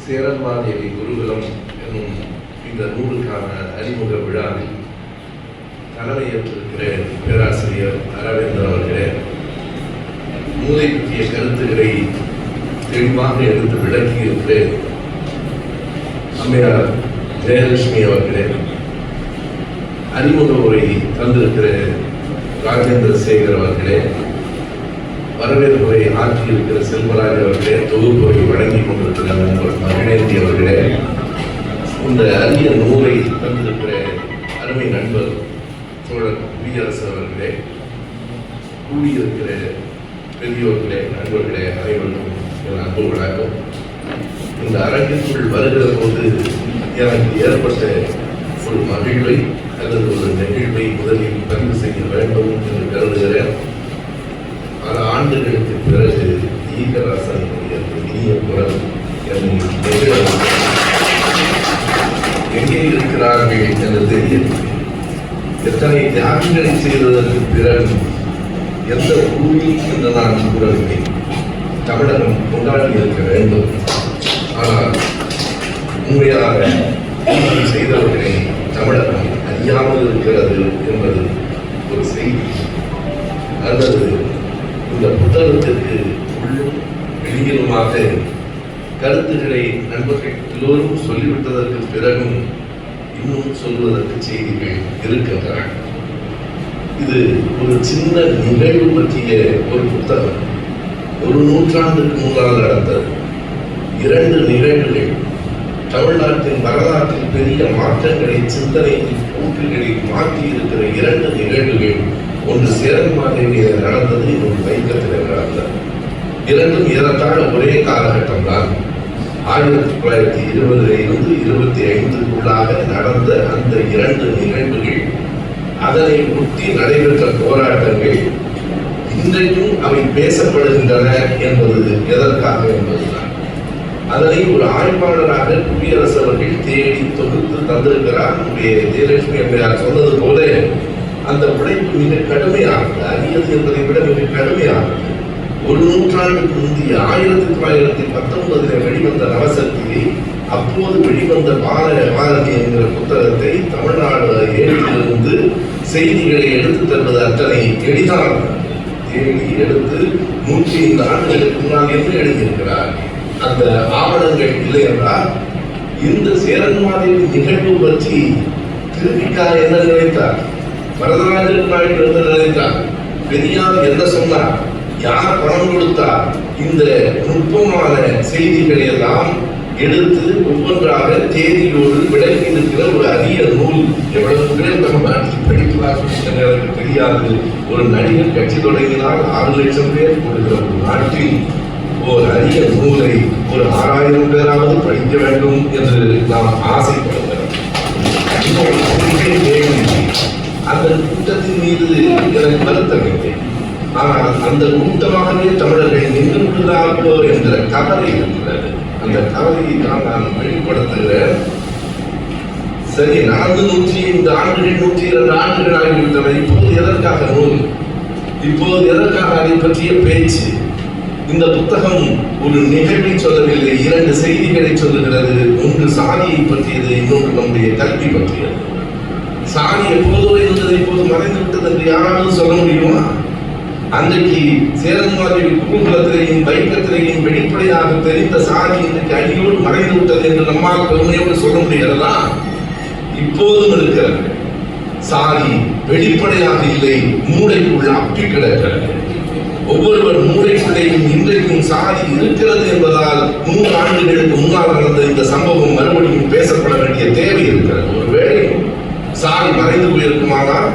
சேரன்மாதேவி குருகுலம் என்னும் இந்த நூலுக்கான அறிமுக விழாவில் தலைமையேற்றிருக்கிற பேராசிரியர் அரவிந்தன் அவர்களே, நூலை பற்றிய கருத்துக்களை தெளிவாக எடுத்து விளக்கியிருக்கிற அம்மையார் ஜெயலட்சுமி அவர்களே, அறிமுக உரை தந்திருக்கிற ராஜேந்திர சேகர் அவர்களே, வரவேற்புரை ஆற்றியிருக்கிற செல்வராஜ் அவர்களே, தொகுப்புரை வழங்கி கொண்டிருக்கிற நண்பர் மகிழேந்தி அவர்களே, இந்த அரிய நூலை தந்திருக்கிற அருமை நண்பர் தோழர் குடியரசு அவர்களே, கூடியிருக்கிற பெரியோர்களே, நண்பர்களே, அனைவருக்கும் என் அன்பு வணக்கம். இந்த அரங்கிற்குள் வருகிற போது எனக்கு ஏற்பட்ட ஒரு மகிழ்வை அல்லது ஒரு நெகிழ்வை முதலில் பதிவு செய்ய வேண்டும் என்று கருதுகிறேன். பல ஆண்டுகளுக்கு பிறகு ஈகராசனுடைய இனிய குரல் எங்கே இருக்கிறார்கள் என்று தெரியவில்லை. எத்தனை தியாகங்களை செய்ததற்கு பிறகு எந்த கூலி என்று நான் கூறவில்லை. தமிழகம் கொண்டாடி இருக்க வேண்டும். ஆனால் உண்மையாக செய்தவர்களை தமிழகம் அறியாமல் இருக்கிறது என்பது ஒரு செய்தி. அல்லது இந்த புத்தகத்திற்கு உள்ளும் வெளியிலுமாக கருத்துக்களை நண்பர்கள் எல்லோரும் சொல்லிவிட்டதற்கு பிறகும் இன்னும் சொல்வதற்கு செய்திகள் இருக்கின்றன. இது ஒரு சின்ன நிகழ்வு பற்றிய ஒரு புத்தகம். ஒரு நூற்றாண்டுக்கு முன்னால் நடந்தது 2 நிகழ்வுகள் தமிழ்நாட்டின் வரலாற்றில் பெரிய மாற்றங்களை, சிந்தனையில் போக்குகளில் மாற்றி இருக்கிற 2 நிகழ்வுகள். ஒன்று சேரன்மாதேவியில் நடந்தது, இன்னொன்று வைக்கத்தில் நடந்தது. 2ம் ஏறத்தாழ ஒரே காலகட்டம் தான். 1920 25க்குள்ளாக நடந்த அந்த 2 நிகழ்வுகள், அதனை ஒட்டி நடைபெற்ற போராட்டங்கள் இன்றைக்கும் அவை பேசப்படுகின்றன என்பது எதற்காக என்பதுதான். அதனை ஒரு ஆய்வாளராக குடியரசு அவர்கள் தேடி தொகுத்து தந்திருக்கிறார். நம்முடைய ஜெயலட்சுமி அம்மையார் சொன்னது போல அந்த உழைப்பு மிக கடுமையானது. அரியது என்பதை விட மிக கடுமையானது. ஒரு நூற்றாண்டுக்கு முந்தைய 1919 வெளிவந்த நவசக்தியை, அப்போது வெளிவந்த பாரதி என்கிற புத்தகத்தை தமிழ்நாடு ஏழிலிருந்து செய்திகளை எடுத்து தருவது அத்தனை எளிதானது. தேடி எடுத்து 105 ஆண்டுகளுக்கு முன்னால் என்று எழுதியிருக்கிறார். அந்த ஆவணங்கள் இல்லை என்றால் இந்த சேரன்மாதேவி நிகழ்வு பற்றி திருப்பிக்கா என்ன நினைத்தார், வரதராஜன் நாயுடு என்ன நினைத்தார், பெரியார் என்ன சொன்னார், யார் பணம் கொடுத்தார், இந்த நுட்பமான செய்திகளை எல்லாம் எடுத்து ஒவ்வொன்றாக தேதியோடு விளக்கி இருக்கிற ஒரு அரிய நூல். எவ்வளவு பேர் நம்ம நாட்டில் படிக்கிறார்கள் எனக்கு தெரியாது. ஒரு நடிகர் கட்சி தொடங்கினால் 6 லட்சம் பேர் கொடுக்கிற ஒரு நாட்டில் ஒரு அரிய நூலை ஒரு 6000 பேராவது படிக்க வேண்டும் என்று நாம் ஆசைப்படுகிறோம். அந்த கூட்டத்தின் மீது எனக்கு வருத்தம் இல்லை. ஆனால் அந்த கூட்டமாகவே தமிழர்கள் நின்று விடுகிறார்களோ என்ற கவலை இருக்கிறது. அந்த கவலையை தான் நான் வெளிப்படுத்துகிறேன். சரி, நடந்து 105 ஆண்டுகள் 102 ஆண்டுகள் ஆகிவிட்டன. இப்போது எதற்காக நூல்? இப்போது எதற்காக அதை பற்றிய பேச்சு? இந்த புத்தகம் ஒரு நிகழ்வை சொல்லவில்லை, 2 செய்திகளை சொல்லுகிறது. ஒன்று சாதியை பற்றியது, இன்னொன்று நம்முடைய கல்வி பற்றியது. சாதி எப்போதோ இருந்தது, இப்போது மறைந்து விட்டது என்று யாராவது சொல்ல முடியுமா? அன்றைக்கு சேரன்மாதேவி குருகுலத்திலேயும் வைக்கத்திலேயும் வெளிப்படையாக தெரிந்த சாதி இன்றைக்கு அடியோடு மறைந்து விட்டது என்று நம்மால் பெருமையோடு சொல்ல முடிகிறதா? இப்போதும் இருக்கிறது. சாதி வெளிப்படையாக இல்லை, மூளைக்குள்ள அப்பி கிடக்கிறது. ஒவ்வொருவர் மூளைக்குள்ளேயும் இன்றைக்கும் சாதி இருக்கிறது என்பதால் 100 ஆண்டுகளுக்கு முன்னால் நடந்த இந்த சம்பவம் மறுபடியும் பேசப்பட வேண்டிய தேவை இருக்கிறது. ஒருவேளை சாதி மறைந்து போயிருக்குமானால்,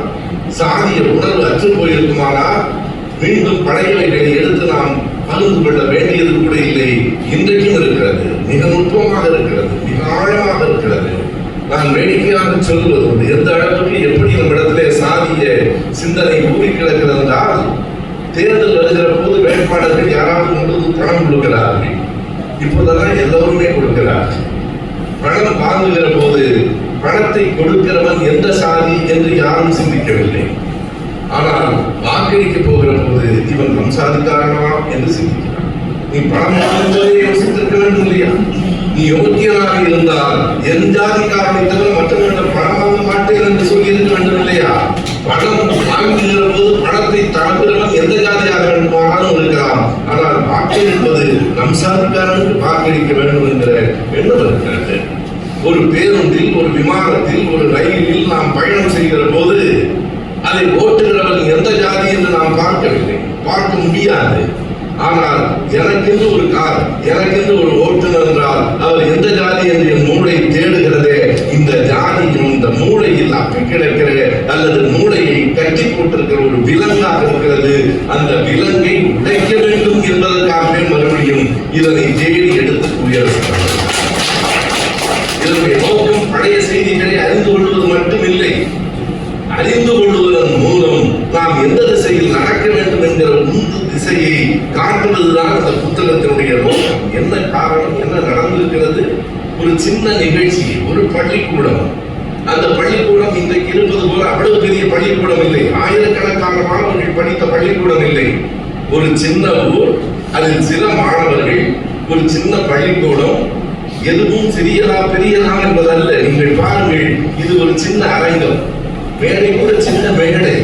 சாதிய உணர்வு அற்று போயிருக்குமானால், மீண்டும் படையலைகளை எடுத்து நாம் பகிர்ந்து கொள்ள வேண்டியது கூட இல்லை. இன்றைக்கும் இருக்கிறது, மிக நுட்பமாக இருக்கிறது, மிக ஆழமாக இருக்கிறது. நான் வேடிக்கையாக சொல்வது எந்த அளவுக்கு எப்படி நம்ம இடத்திலே சாதிய சிந்தனை ஊறி கிடக்கிறது என்றால், தேர்தல் வருகிற போது வேட்பாளர்கள் யாராவது முழுது பணம் கொடுக்கிறார்கள். இப்போதெல்லாம் எல்லோருமே கொடுக்கிறார்கள். பணம் வாங்குகிற போது பணத்தை கொடுக்கிறவன் எந்த சாதி என்று யாரும் சிந்திக்கவில்லை. ஆனால் வாக்களிக்க போகிற போது இவன் நம் சாதிக்காரனா என்று சிந்திக்கிறான். நீ பணம் வாங்கும்போதே யோசித்திருக்க வேண்டும் இல்லையா? நீ யோக்கியனாக இருந்தால் என் ஜாதிக்காரனை தவிர மற்றவர்களிடம் பணம் வாங்க மாட்டேன் என்று சொல்லி இருக்க வேண்டும் இல்லையா? பணம் வாங்குகிற போது பணத்தை தரப்பிறவன் எந்த ஜாதியாக வேண்டுமானாலும் இருக்கலாம். ஆனால் வாக்களிப்பது நம் சாதிக்காரனுக்கு வாக்களிக்க வேண்டும் என்கிற எண்ணம் இருக்கிறது. ஒரு பேருந்தில், ஒரு விமானத்தில், ஒரு ரயிலில் நாம் பயணம் செய்கிற போது அதை ஓட்டுகிறவன் எந்த ஜாதி என்று நாம் பார்க்கவில்லை, பார்க்க முடியாது. ஆனால் எனக்கென்று ஒரு கார், எனக்கென்று ஒரு ஓட்டுநர் என்றால் அவர் எந்த ஜாதி என்று என் மூளை தேடுகிறதே. இந்த ஜாதியும் இந்த மூளையில் அப்பி கிடக்கிற அல்லது மூளையை கட்டி போட்டிருக்கிற ஒரு விலங்காக இருக்கிறது. அந்த விலங்கை உடைக்க வேண்டும் என்பதற்காகவே மறுபடியும் இதனை தேடி எடுத்து உயர்த்துகிறார். இதனுடைய நோக்கம் பழைய செய்திகளை அறிந்து கொள்வது மட்டுமில்லை, அறிந்து கொள்வதன் மூலம் நாம் எந்த திசையில் நடக்க வேண்டும் என்கிற உந்து திசையை காட்டுவதுதான் அந்த புத்தகத்தினுடைய நோக்கம். என்ன காரணம், என்ன நடந்திருக்கிறது? ஒரு சின்ன நிகழ்ச்சி, ஒரு பள்ளிக்கூடம். அந்த பள்ளிக்கூடம் இன்றைக்கு இருப்பது போல அவ்வளவு பெரிய பள்ளிக்கூடம் இல்லை, ஆயிரக்கணக்கான மாணவர்கள் படித்த பள்ளிக்கூடம் இல்லை. ஒரு சின்ன ஊர், அதில் சில மாணவர்கள், ஒரு சின்ன பள்ளிக்கூடம். எதுவும் சிறியதா பெரியதா என்பதல்ல. நீங்கள் பாருங்கள், இது ஒரு சின்ன அரங்கம், மேடை கூட சின்ன மேடை,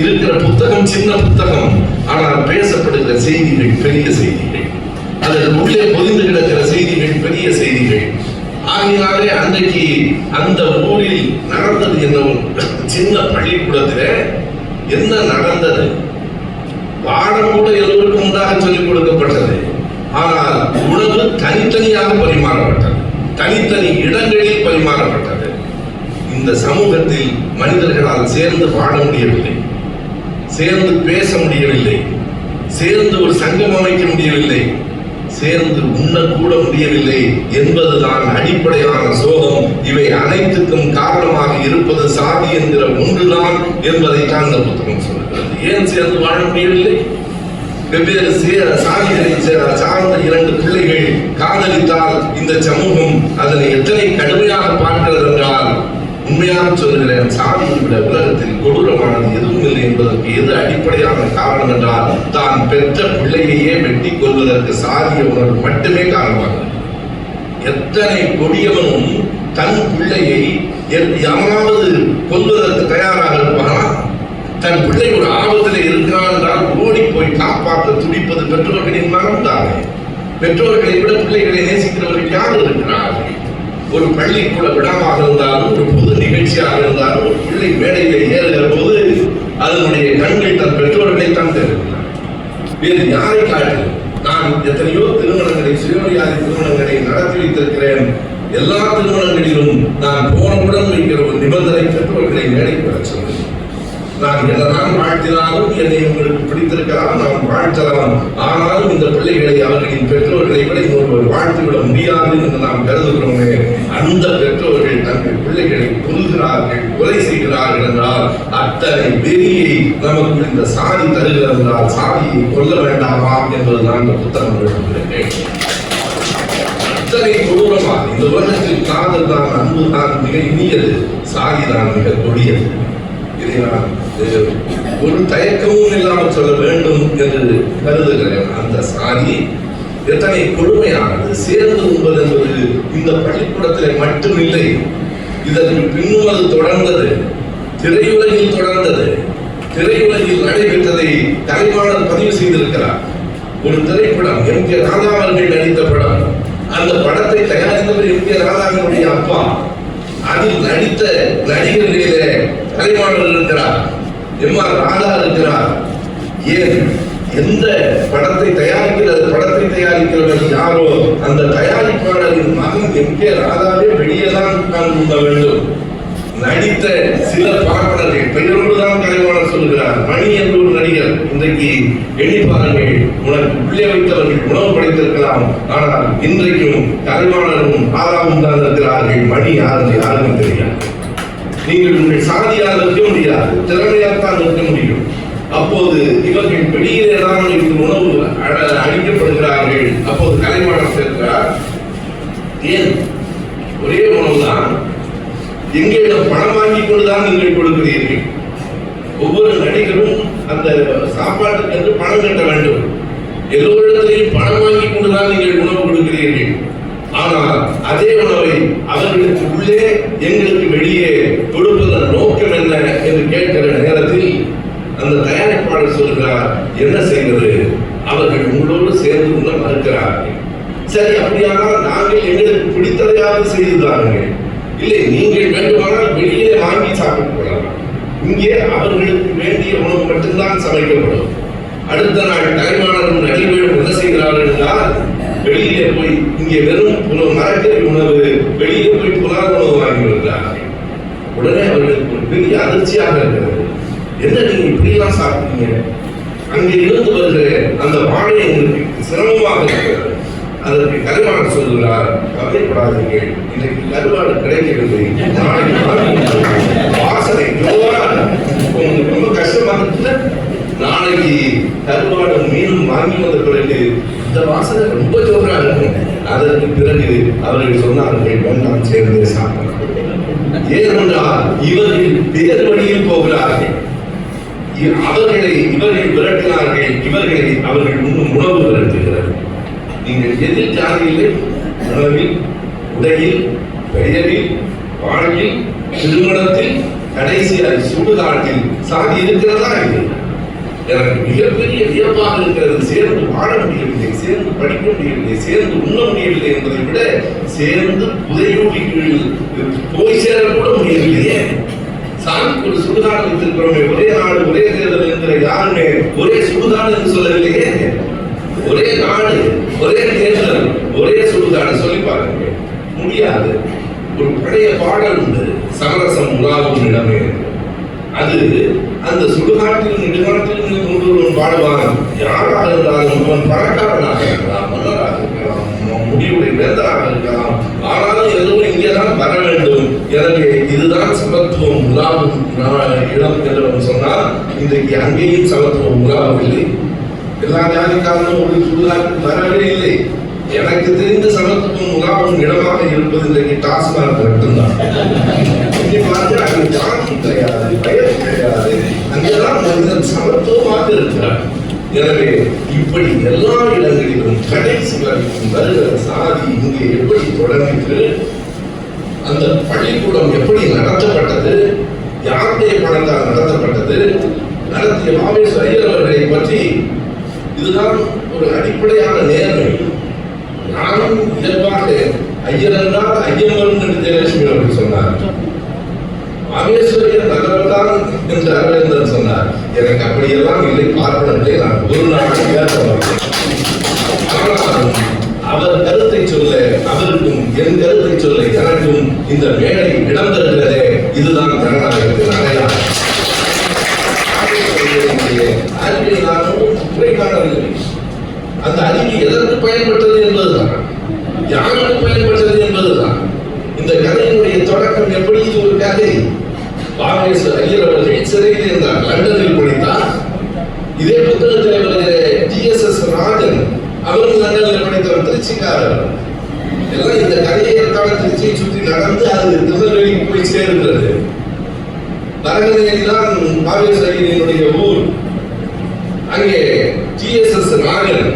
இருக்கிற புத்தகம் சின்ன புத்தகம், ஆனால் பேசப்படுகிற செய்திகள் பெரிய செய்திகள், அதற்கு உள்ளே பொதிந்து கிடக்கிற செய்திகள் பெரிய செய்திகள். ஆகினாலே அன்றைக்கு அந்த ஊரில் நடந்தது என்ன? சின்ன பள்ளிக்கூடத்தில் என்ன நடந்தது? பாடம் கூட எல்லோருக்கும் உண்டாக சொல்லிக் கொடுக்கப்பட்டது. ஆனால் உணவு தனித்தனியாக பரிமாறப்பட்டது, தனித்தனி இடங்களில் பரிமாறப்பட்டது. இந்த சமூகத்தில் மனிதர்களால் சேர்ந்து வாழ முடியவில்லை, சேர்ந்து பேச முடியவில்லை, சேர்ந்து ஒரு சங்கம் அமைக்க முடியவில்லை, சேர்ந்து உண்ணக்கூட முடியவில்லை என்பதுதான் அடிப்படையான சோகம். இவை அனைத்துக்கும் காரணமாக இருப்பது சாதி என்கிற ஒன்றுதான் என்பதைத்தான் இந்த புத்தகம் சொல்கிறது. ஏன் சேர்ந்து வாழ முடியவில்லை? வெவ்வேறு சாதிகளை சார்ந்த இரண்டு பிள்ளைகள் காதலித்தால் இந்த சமூகம் அதனை எத்தனை கடுமையாக பார்க்கிறது என்றால், உண்மையாக சொல்லுகிறேன், சாதியை விட உலகத்தில் கொடூரமானது எதுவும் இல்லை என்பதற்கு எது அடிப்படையான காரணம் என்றால், தான் பெற்ற பிள்ளையையே வெட்டி கொள்வதற்கு சாதிய உணர்வு மட்டுமே காரணமாகிறது. எத்தனை கொடியவனும் தன் பிள்ளையை எவனாவது கொல்வதற்கு தயாராக இருப்பானா? தன் பிள்ளை ஒரு ஆபத்தில் இருக்கிறான் என்றால் ஓடி போய் காப்பாற்ற துடிப்பது பெற்றோர்களின் மனம் தானே. பெற்றோர்களை விட பிள்ளைகளை நேசிக்கிறவர்கள் யார் இருக்கிறார்கள்? ஒரு பள்ளிக்கூட விழாவாக இருந்தாலும், ஒரு பொது நிகழ்ச்சியாக இருந்தாலும், ஒரு பிள்ளை மேடையிலே ஏறுகிற போது அதனுடைய கண்கள் தன் பெற்றோர்களை தான் தெரிவிக்கிறார், வேறு யாரை காட்டிலும். நான் எத்தனையோ திருமணங்களை, சுயமரியாதை திருமணங்களை நடத்தி வைத்திருக்கிறேன். எல்லா திருமணங்களிலும் நான் போனவுடன் வைக்கிற ஒரு நிபந்தனை, பெற்றோர்களை மேடைக்கு வர சொல்லுங்கள். நான் என்னதான் வாழ்த்தினாலும் என்னை உங்களுக்கு பிடித்திருக்கலாம், நான் வாழ்த்தலாம். ஆனாலும் இந்த பிள்ளைகளை அவர்களின் பெற்றோர்களை விட இன்னொருவர் வாழ்த்திவிட முடியாது என்று நாம் கருதுகிறோமே. அந்த பெற்றோர்கள் தங்கள் பிள்ளைகளை கொல்கிறார்கள், கொலை செய்கிறார்கள் என்றால் அத்தனை வெறியை நமக்கு இந்த சாதி தருகிறது என்றால் சாதியை கொல்ல வேண்டாமா என்பதுதான் இந்த புத்தகம் எழுதுகிறேன். அத்தனை கொடூரமாக இந்த உலகத்தில் காதல் தான், அன்பு தான் மிக இனியது, சாதி தான் மிக கொடியது. இதை நான் ஒரு தயக்கமும் இல்லாமல் சொல்ல வேண்டும் என்று கருதுகிறேன். அந்த சாதி எத்தனை கொடுமையானது. சேர்ந்து உண்பது என்பது இந்த பள்ளிக்கூடத்தில் மட்டுமில்லை, இதற்கு பின்னும் அது தொடர்ந்தது, திரையுலகில் தொடர்ந்தது. திரையுலகில் நடைபெற்றதை கலைவாணர் பதிவு செய்திருக்கிறார். ஒரு திரைப்படம், எம் கே ராதா அவர்கள் நடித்த படம். அந்த படத்தை தயாரித்தவர் எம் கே ராதாவினுடைய அப்பா. அதில் நடித்த நடிகர்களிலே கலைவாணர் இருக்கிறார், எம் ஆர் ராதா இருக்கிறார். ஏன் எந்த படத்தை தயாரிக்கிறவர் யாரோ அந்த தயாரிப்பாளரின் மகன் எம் கே ராதாவே வெளியேதான் உட்கார்ந்து உண்ண வேண்டும். நடித்த சில பார்ப்பனர்கள் பெயரோடு தான் கலைவாணர் சொல்கிறார். மணி என்ற ஒரு நடிகர், இன்றைக்கு எண்ணி பாருங்கள், உனக்கு உள்ளே வைத்தவர்கள் உணவு படைத்திருக்கலாம், ஆனால் இன்றைக்கும் கலைவாணரும் ராதாவும் தான் இருக்கிறார்கள். மணி யாருக்கும் தெரியாது. நீங்கள் உங்கள் சாதியால் இருக்க முடியாது, திறமையால்தான் இருக்க முடியும். அப்போது இவர்கள் வெளியிலே தான் உணவு அளிக்கப்படுகிறார்கள். அப்போது கலைவாணர் சேர்க்கிறார், ஏன் ஒரே உணவுதான், எங்களிடம் பணம் வாங்கி கொண்டுதான் நீங்கள் கொடுக்கிறீர்கள். ஒவ்வொரு நடிகரும் அந்த சாப்பாட்டுக்கு என்று பணம் கட்ட வேண்டும். எல்லோரிடத்திலையும் பணம் வாங்கி கொண்டுதான் நீங்கள் உணவு கொடுக்கிறீர்கள். ஆனால் அதே உணவை அவர்களுக்கு உள்ளே எங்களுக்கு வெளியே கொடுப்பதன் நோக்கம் என்ன என்று கேட்கிற நேரத்தில் அந்த தயாரிப்பாளர் சொல்கிறார், என்ன செய்வது, அவர்கள் உங்களோடு சேர்ந்து உண்ண மறுக்கிறார்கள். சரி, அப்படியானால் நாங்கள் எங்களுக்கு பிடித்ததையாவது செய்துதார்கள். இல்லை, நீங்கள் வேண்டுமானால் வெளியே வாங்கி சாப்பிட்டு கொள்ளலாம். இங்கே அவர்களுக்கு வேண்டிய உணவு மட்டும்தான் சமைக்கப்படும். அடுத்த நாள் தலைமானரும் நடிகர்களும் என்ன செய்கிறார்கள் என்றால், வெளியிலே போய் இங்கே வெறும் மரக்கறி உணவு, வெளியே போய் புலால் உணவு வாங்கி வருகிறார்கள். உடனே அவர்களுக்கு ஒரு பெரிய அதிர்ச்சியாக இருக்கிறது. என்ன நீங்க இப்படியெல்லாம் சாப்பிட்டீங்க? அங்கே இருந்து வருகிற அந்த வாழை எங்களுக்கு சிரமமாக இருக்கிறது. அதற்கு கருவாடு சொல்கிறார், கவலைப்படாதீர்கள், இன்றைக்கு கருவாடு கிடைக்கவில்லை, வாசனை உங்களுக்கு ரொம்ப கஷ்டமாக இருக்குல்ல, நாளைக்கு கருவாடு மீனும் வாங்கி வந்த பிறகு இந்த வாசனை ரொம்ப ஜோரா இருக்கும். அதற்கு பிறகு அவர்கள் சொன்னார்கள், வேண்டாம், சேர்ந்தே சாப்பிடலாம். ஏனென்றால் இவர்கள் வேறு வழியில் போகிறார்கள். அவர்களை இவர்கள் விரட்டினார்கள், இவர்களை அவர்கள் உண்ணும் உணவு விரட்டுகிறார்கள். நீங்கள் எதில் ஜாதியிலே, உணவில், உடையில், பெயரில், வாழ்வில், திருமணத்தில், கடைசியாக சுடுகாட்டில் சாதி இருக்கிறதா இல்லை? எனக்கு மிகப்பெரிய வியப்பாக இருக்கிறது. சேர்ந்து வாழ முடியவில்லை, சேர்ந்து படிக்க முடியவில்லை, சேர்ந்து உண்ண முடியவில்லை என்பதை விட சேர்ந்து புதையூட்டிக்கு போய் சேர கூட முடியவில்லையே. சாமிக்கு ஒரு சுடுகாடு வைத்திருக்கிறோமே, ஒரே நாடு ஒரே தேர்தல் என்கிற யாருமே ஒரே சுடுகாடு என்று சொல்லவில்லையே. ஒரே நாடு ஒரே தேர்தல் ஒரே சுடுகாடு சொல்லி பாருங்க, முடியாது. ஒரு பழைய பாடல் உண்டு, சமரசம் உலாவும் இடமே. அது அந்த சுடுகாட்டில் நெடுகாட்டில் ஒருவன் பாடுவான். யாராக இருந்தாலும் அவன் பணக்காரனாக இருக்கலாம், மன்னராக இருக்கலாம், முடிவுடைய வேந்தராக இருக்கலாம், ஆனாலும் எதுவும் இங்கேதான் வர வேண்டும். எனவே இதுதான் சமத்துவம் உலாவும் இடம் என்று சொன்னால், இன்றைக்கு அங்கேயும் சமத்துவம் உலாவவில்லை. எல்லா ஜாதிக்காரனும் ஒரு சுடுகாட்டுக்கு வரவே இல்லை. எனக்கு தெரிந்த சமத்துவம் உலாவும் இடமாக இருப்பது இன்றைக்கு டாஸ்மாக் மட்டும்தான். அங்கே ஜாதி கிடையாது, பெயர் கிடையாது, அங்கெல்லாம் மனிதன் சமத்துவமாக இருக்கிறார். எனவே இப்படி எல்லா இடங்களிலும் கடைசி வரைக்கும் வருகிற சாதி இங்கே எப்படி தொடங்கிட்டு, அந்த பள்ளிக்கூடம் எப்படி நடத்தப்பட்டது, யாருடைய பணத்தால் நடத்தப்பட்டது, நடத்திய மாவேஸ் ஐயர் அவர்களை பற்றி இதுதான் ஒரு அடிப்படையான நேர்மை. நானும் இயல்பாக ஐயர் என்றால் ஐயம்பரும் என்று ஜெயலட்சுமி அவர்கள் சொன்னார். மாவேஸ்வரியர் நல்லவர்தான் என்று அரவிந்தன் சொன்னார். எனக்கு அப்படியெல்லாம் இல்லை, பார்ப்பனத்தை நான் ஒரு நாள் கேட்டவர்கள். ஆனால் அவர் கருத்தை சொல்ல அவருக்கும் என் கருத்தை சொல்ல எனக்கும் இந்த மேடை இடம் தருகிறதே, இதுதான் ஜனநாயகத்தின் அடையாளம். அறிவை நானும் குறை காணவில்லை. அந்த அறிவு எதற்கு பயன்பட்டது என்பதுதான், யாருக்கு பயன்பட்டது என்பதுதான். இந்த கதையினுடைய தொடக்கம் எப்படி? இது ஒரு கதை. மாவேஸ் ஐயர் அவர்கள் சிறையில் இருந்தார், லண்டனில் படித்தார். இதே புத்தகத்தில் வருகிற GSS ராஜன் அவரும் லண்டனில் படித்தவர், திருச்சிக்காரர். எல்லாம் இந்த கதையை திருச்சியை சுற்றி நடந்து அது திருநெல்வேலிக்கு போய் சேர்கிறது. நரகநேரிதான் மாவேஸ் ஐயரினுடைய ஊர். அங்கே GSS ராஜன்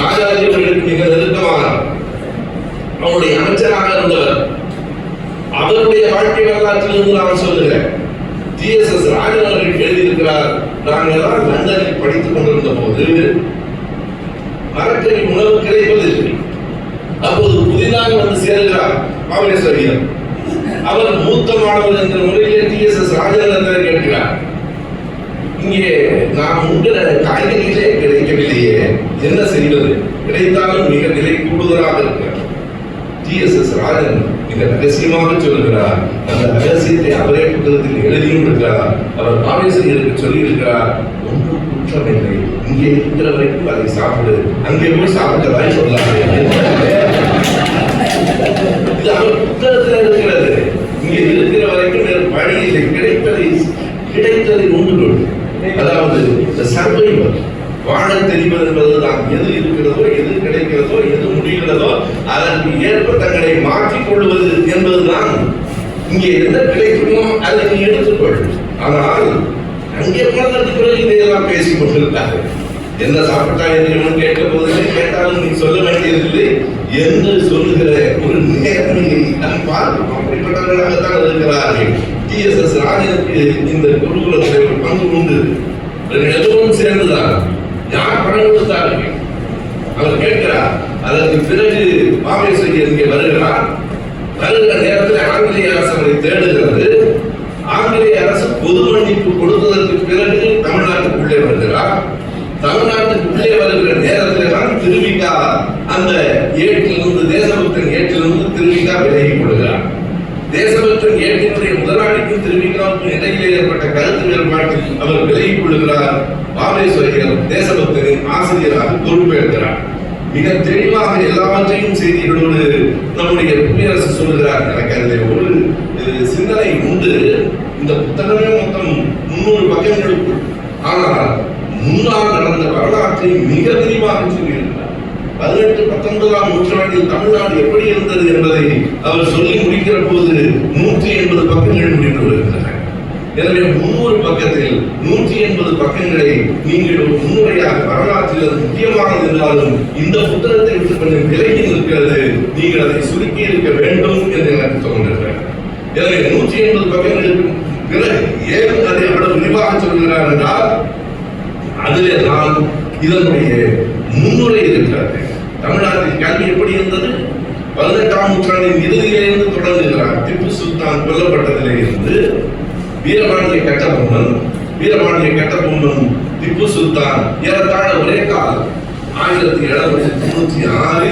ராஜாஜி அவர்களுக்கு மிக நெருக்கமானார். அவருடைய அமைச்சராக இருந்தவர். அவருடைய வாழ்க்கை வரலாற்றிலிருந்து நான் சொல்லுகிறேன். GSS ராஜன் அவர்கள் எழுதியிருக்கிறார், நாங்கள் எல்லாம் லண்டனில் படித்துக் கொண்டிருந்த போது மரக்கறி உணவு கிடைப்பதில்லை. அப்போது புதிதாக வந்து சேர்கிறார் மாவேஸ் ஐயர். அவர் மூத்த மாணவர் என்ற முறையிலே GSS ராஜன் என்று கேட்கிறார், இங்கே நாம் உண்கிற காய்கறிகளே கிடைக்கவில்லையே, என்ன செய்வது? கிடைத்தாலும் மிக விலை கூடுதலாக இருக்கிறார். GSS ராஜன் மிக ரகசியமாக சொல்லுகிறார். அந்த ரகசியத்தை அவரே புத்தகத்தில் எழுதியும் இருக்கிறார். அவர் மாவேஸ் ஐயருக்கு சொல்லி இருக்கிறார், ஒன்றும் குற்றமில்லை, இங்கே இருக்கிற வரைக்கும் அதை சாப்பிடு, அங்கே போய் சாப்பிட்டதாய் சொல்லாது. இது அவர் புத்தகத்தில் இருக்கிறது. இங்கே இருக்கிற வரைக்கும் வழி இல்லை, கிடைத்ததை உண்டு கொள். அதாவது இந்த சர்வைவல், வாழ தெரிவது என்பதுதான். எது இருக்கிறதோ, எது கிடைக்கிறதோ, எது முடிகிறதோ அதற்கு ஏற்ப தங்களை மாற்றிக் கொள்வது என்பதுதான். இங்கே எந்த கிடைக்குமோ அதை நீ எடுத்துக்கொள். ஆனால் அங்கே போனதற்கு பிறகு இதையெல்லாம் பேசிக் கொண்டிருக்கார்கள். என்ன சாப்பிட்டாய் கேட்க போதில்லை, கேட்டாலும் நீ சொல்ல வேண்டியதில்லை என்று சொல்லுகிற ஒரு நேர்மையை நாம் பார்க்கிறோம். அப்படிப்பட்டவர்களாகத்தான் இருக்கிறார்கள். TSS ராஜனுக்கு இந்த குருகுலத்தில் ஒரு பங்கு உண்டு. எல்லோரும் சேர்ந்துதான். யார் பணம் கொடுத்தார்கள்? அவர் கேட்கிறார். அதற்கு பிறகு பாவேஸ்வரி இங்கே வருகிறார். வருகிற நேரத்தில் ஆங்கிலேய அரசு அவரை தேடுகிறது. ஆங்கிலேய அரசு பொது மன்னிப்பு கொடுத்ததற்கு பிறகு தமிழ்நாட்டுக்குள்ளே வருகிறார். தமிழ்நாட்டுக்குள்ளே வருகிற நேரத்தில் தான் திருவிக்கா அந்த ஏட்டிலிருந்து, தேசபக்தன் ஏட்டிலிருந்து திருவிக்கா விலகி கொள்கிறார். தேசபக்தன் ஏட்டினுடைய முதலாளிக்கும் திருவிக்காவுக்கும் இடையிலே ஏற்பட்ட கருத்து வேறுபாட்டில் அவர் விலகிக் கொள்கிறார். பாவேஸ்வரியர் தேசபக்தனின் ஆசிரியராக பொறுப்பேற்கிறார். மிக தெளிவாக எல்லாவற்றையும் செய்திகளோடு நம்முடைய குடியரசு சொல்லுகிறார். எனக்கு அதில் ஒரு சிந்தனை உண்டு. இந்த புத்தகமே மொத்தம் 300 பக்கங்களுக்கு, ஆனால் முன்னால் நடந்த வரலாற்றை மிக விரிவாக சொல்லியிருக்கிறார். 18, 19ஆம் நூற்றாண்டில் தமிழ்நாடு எப்படி இருந்தது என்பதை அவர் சொல்லி முடிக்கிற போது 180 பக்கங்கள் முடிந்து வருகின்றன. எனவே 300 பக்கத்தில் 180 பக்கங்களை நீங்கள் ஒரு முன்னுரையாக வரலாற்றில் அது முக்கியமானது என்றாலும் இந்த புத்தகத்தை விட்டு கொஞ்சம் விலகி நிற்கிறது. நீங்கள் அதை சுருக்கி இருக்க வேண்டும் என்று எனக்கு தோன்றுகிறது. எனவே 180 பக்கங்களுக்கு பிறகு ஏன் அதை அவ்வளவு விரிவாக சொல்கிறார் என்றால் அதிலே நான் இதனுடைய முன்னுரை இருக்கிறது. தமிழ்நாட்டில் கல்வி எப்படி இருந்தது? 18ஆம் நூற்றாண்டின் இறுதியிலிருந்து தொடங்குகிறார். திப்பு சுல்தான் கொல்லப்பட்டதிலே இருந்து வீரபாண்டிய கட்டபொம்மன் திப்பு சுல்தான் ஏறத்தாழ ஒரே காலம் 1796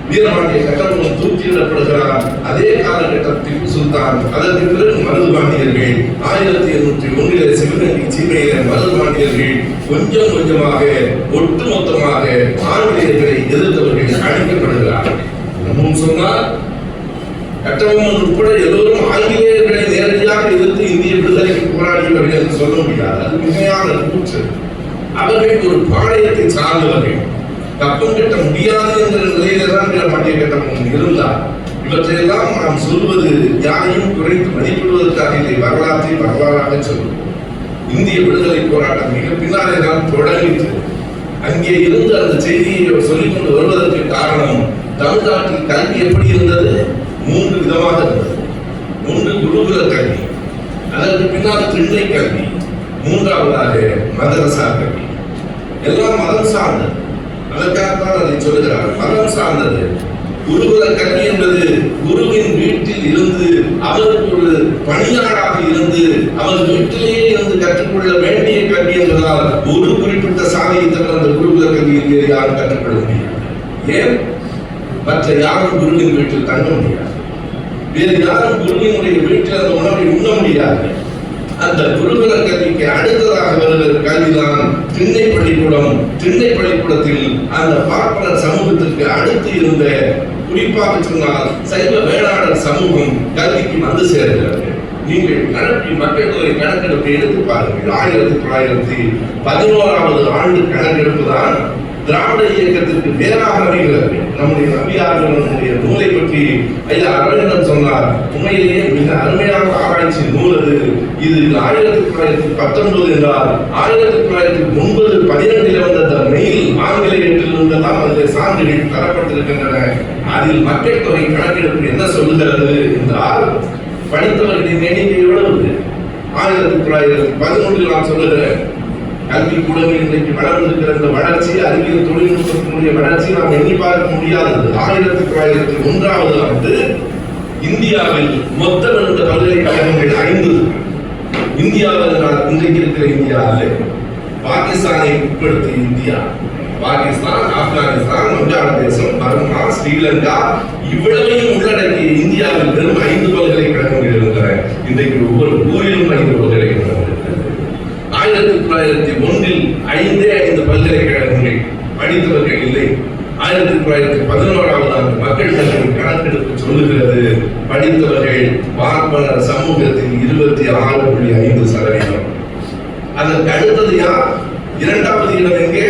வீரபாண்டிய கட்டபொம்மன் தூக்கிலிடப்படுகிறார். அதே காலகட்டம் திப்பு சுல்தான். அதற்கு பிறகு மருதுபாண்டியர்கள் 1801 சிவகங்கை சீமையில மருதுபாண்டியர்கள் கொஞ்சம் கொஞ்சமாக ஒட்டுமொத்தமாக ஆங்கிலேயர்களை எதிர்த்தவர்கள் அழிக்கப்படுகிறார்கள். நம்ம சொன்னால் கட்டபொம்மன் உட்பட எல்லோரும் ஆங்கிலேயர்களை நேரடியாக எதிர்த்து இந்திய விடுதலைக்கு போராடியவர்கள் என்று சொல்ல முடியாது. அது உண்மையான கூற்று. அவர்கள் ஒரு பாளையத்தை சார்ந்தவர்கள். கப்பம் கட்ட முடியாது என்ற நிலையில தான் வீரபாண்டிய கட்டபொம்மன் இருந்தார். இவற்றையெல்லாம் நாம் சொல்வது யாரையும் குறைத்து மதிப்பிடுவதற்காக இல்லை, வரலாற்றை வரலாறாக சொல்லுவோம். இந்திய விடுதலை போராட்டம் மிக பின்னாலே தான் தொடங்கிட்டு அங்கே இருந்து அந்த செய்தியை சொல்லிக் கொண்டு வருவதற்கு காரணம் தமிழ்நாட்டில் கல்வி எப்படி இருந்தது? 3 விதமாக இருந்தது. 1 குருகுல கல்வி, அதற்கு பின்னால் திண்ணை கல்வி, 3ஆவதாக மதரசா கல்வி. எல்லாம் மதம் சார்ந்தது. அதற்காகத்தான் அதை சொல்லுகிறார், மதம் சார்ந்தது. குருகுல கல்வி என்பது குருவின் வீட்டில் இருந்து அவருக்கு ஒரு பணியாளராக இருந்து அவர் வீட்டிலேயே இருந்து கற்றுக்கொள்ள வேண்டிய கல்வி என்பதால் ஒரு குறிப்பிட்ட சாதியை தவிர அந்த குருகுல கல்வியில் யாரும் கற்றுக்கொள்ள முடியாது. ஏன்? மற்ற யாரும் குருவின் வீட்டில் தங்க முடியாது. வேறு யாரும் குருவினுடைய வீட்டில் அந்த உணவை உண்ண முடியாது. அந்த குருகுல கல்விக்கு அடுத்ததாக வருகிற கல்விதான் திண்ணை பள்ளிக்கூடம். திண்ணை பள்ளிக்கூடத்தில் அந்த பார்ப்பனர் சமூகத்திற்கு அடுத்து இருந்த, குறிப்பாக சொன்னால் சைவ வேளாளர் சமூகம் கல்விக்கு வந்து சேர்கிறது. நீங்கள் மக்கள் தொகை கணக்கெடுப்பை எடுத்து பாருங்கள். 1911ஆவது ஆண்டு கணக்கெடுப்பு தான் திராவிட இயக்கத்திற்கு வேறாக அமைகிறது. நம்முடைய நம்பியார்களுடைய நூலை பற்றி ஐயா அரவிந்தன் சொன்னார். உண்மையிலேயே மிக அருமையான ஆராய்ச்சி நூல் அது. இது 1919 என்றால் 1909, 12 வந்த மெயில் ஆங்கிலேயத்தில் இருந்தெல்லாம் அதில் சான்றுகள் தரப்பட்டிருக்கின்றன. அதில் மக்கள் தொகை கணக்கெடுப்பு என்ன சொல்லுகிறது என்றால், படித்தவர்களின் எண்ணிக்கை எவ்வளவு? 1911 நான் சொல்லுகிறேன். கல்வி கூடங்கள் இன்றைக்கு வளர்ந்திருக்கிற இந்த வளர்ச்சி, அறிவியல் தொழில்நுட்பத்தினுடைய வளர்ச்சி நாம் எண்ணி பார்க்க முடியாதது. 1901ஆவது ஆண்டு இந்தியாவில் மொத்தம் இருந்த பல்கலைக்கழகங்கள் 5. இந்தியாவில் இன்றைக்கு இருக்கிற இந்தியா அல்ல, பாகிஸ்தானை உட்படுத்திய இந்தியா. பாகிஸ்தான், ஆப்கானிஸ்தான், வங்காளதேசம், பர்மா, ஸ்ரீலங்கா இவ்வளவையும் உள்ளடக்கிய இந்தியாவில் வெறும் 5 பல்கலைக்கழகங்கள் இருந்தன. இன்றைக்கு ஒவ்வொரு ஊரிலும் 5 பல்கலைக்கழகங்கள் இருக்கிறது. 1901 5 பல்கலைக்கழகங்கள், படித்தவர்கள் இல்லை. 1911ஆவது ஆண்டு மக்கள் தொகை கணக்கெடுப்பு சொல்லுகிறது, படித்தவர்கள் பார்ப்பனர் சமூகத்தில் 26.5%. அதற்கு அடுத்தது யார்? 2வது இடம் எங்கே?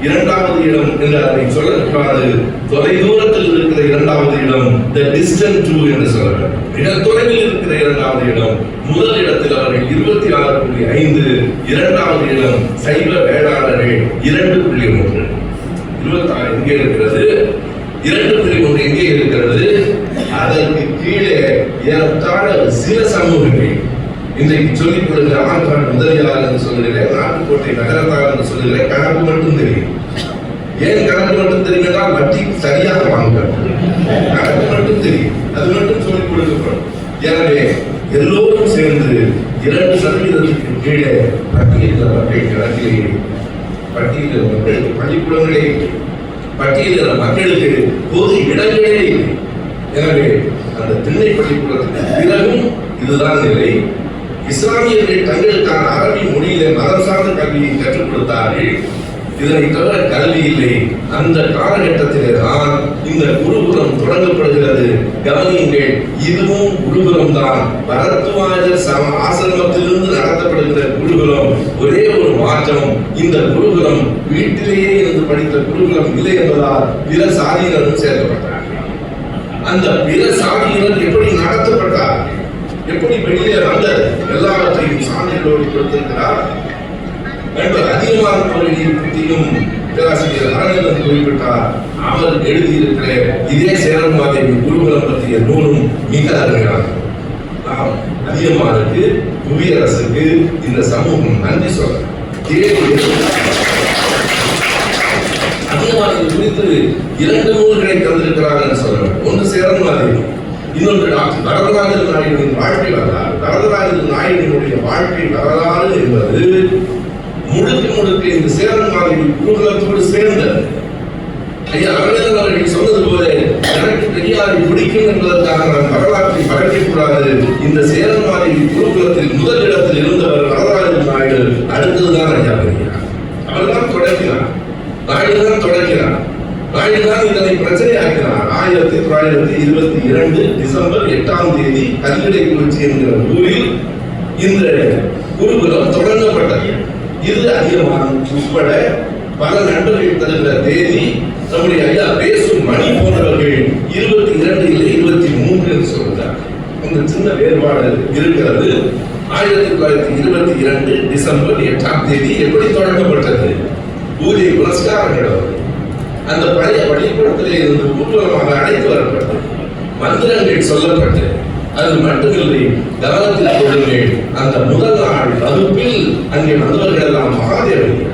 இரண்டாவது இடம் என்று அதை சொல்லக்கூடாது. தொலைதூரத்தில் இருக்கிற இரண்டாவது இடம் the distant two என்று சொல்லலாம். மிக தொலைவில் இருக்கிற இரண்டாவது இடம். முதல் இடத்தில் அவர்கள் 26.5, இரண்டாவது இடம் சைவ வேளாளர்கள் 2.1. 26 எங்கே இருக்கிறது, 2.1 எங்கே இருக்கிறது? அதற்கு கீழே ஏறத்தாழ சில சமூகங்கள் இன்றைக்கு சொல்லிக் கொடுக்கிற ஆற்றாடு முதலியார் என்று சொல்லுகிறேன், நாட்டுக்கோட்டை நகரத்தார் என்று சொல்லுகிறேன். கணக்கு மட்டும் தெரியும். ஏன் கணக்கு மட்டும் தெரியும் என்றால் வட்டி சரியாக வாங்குகிறார். கணக்கு மட்டும் தெரியும், அது மட்டும் சொல்லிக் கொடுக்கப்படும். எனவே எல்லோரும் சேர்ந்து 2% கீழே பட்டியலில் மக்கள் கணக்கிலே பட்டியலில் மக்களுக்கு பள்ளிக்கூடங்களே பட்டியலில் மக்களுக்கு பொது இடங்களே. எனவே அந்த திண்ணை பள்ளிக்கூடத்துக்கு பிறகும் இதுதான் நிலை. இஸ்லாமியர்கள் தங்களுக்கான அரபி மொழியிலே மதம் சார்ந்த கல்வியை கற்றுக் கொடுத்தார்கள். இதனை தவிர கல்வி இல்லை. அந்த காலகட்டத்திலே தான் இந்த குருகுலம் தொடங்கப்படுகிறது. கவனியுங்கள், இதுவும் குருகுலம் தான். பரத்வாஜர் ஆசிரமத்திலிருந்து நடத்தப்படுகிற குருகுலம். ஒரே ஒரு மாற்றம், இந்த குருகுலம் வீட்டிலேயே இருந்து படித்த குருகுலம் இல்லை என்பதால் பிற சாதியினரும் சேர்க்கப்பட்டார்கள். அந்த பிற சாதியினர் எப்படி நடத்தப்பட்டார், எப்படி வெளியே வந்த எல்லாவற்றையும் சான்றிதழோடு கொடுத்திருக்கிறார் என்பது அதிகமான அவர்களை பற்றியும் பேராசிரியர் நாராயணன் குறிப்பிட்டார். அவர் எழுதியிருக்கிற இதே சேரன்மாதேவி குருகுலம் பற்றிய நூலும் மிக அருமையானது. நாம் அதிகமானுக்கு புவியரசுக்கு இந்த சமூகம் நன்றி சொல்ல அதிகமான குறித்து 2 நூல்களை தந்திருக்கிறார் என்று சொல்லணும். ஒன்று சேரன்மாதேவி, இன்னொன்று டாக்டர் வரதராஜ நாயுடின் வாழ்க்கை வரலாறு. வரதராஜ நாயுடினுடைய வாழ்க்கை வரலாறு என்பது முழுக்க முழுக்க இந்த சேரன்மாதேவி குருகுலத்தோடு சேர்ந்தது. ஐயா அரவிந்தன் அவர்கள் சொன்னது போல எனக்கு பெரியாரை பிடிக்கும் என்பதற்காக நான் வரலாற்றை படைக்கக்கூடாது. இந்த சேரன்மாதேவி குருகுலத்தில் முதல் இடத்தில் இருந்தவர் வரதராஜ நாயுடு, அடுத்ததுதான் ஐயா பெரியார். அவர்தான் தொடங்கினார், நாயுடு தான் தொடங்கினார். நாயுடுதான் இதனை பிரச்சனையாக்கினார். 1922 டிசம்பர் 8ஆம் தேதி கல்லிடைக்குறிச்சி என்கிற ஊரில் இந்த குருகுலம் தொடங்கப்பட்டது. இது அதிகமான உட்பட பல நண்பர்கள் தருகிற தேதி நம்முடைய ஐயா பேசும் மணி போன்றவர்கள் 22 இல்லை 23 என்று சொல்கிறார். இந்த சின்ன வேறுபாடு இருக்கிறது. 1922 டிசம்பர் 8ஆம் தேதி எப்படி தொடங்கப்பட்டது? பூஜை புரஸ்காரங்கள் அந்த பழைய பள்ளிக்கூடத்திலே இருந்து ஊர்வலமாக அழைத்து வரப்பட்டது, மந்திரங்கள் சொல்லப்பட்டு. அது மட்டுமில்லை, கவனத்தில் கொள்ளுங்கள், அந்த முதல் நாள் வகுப்பில் அங்கே வந்தவர்கள் எல்லாம் மகாதேவர்கள்,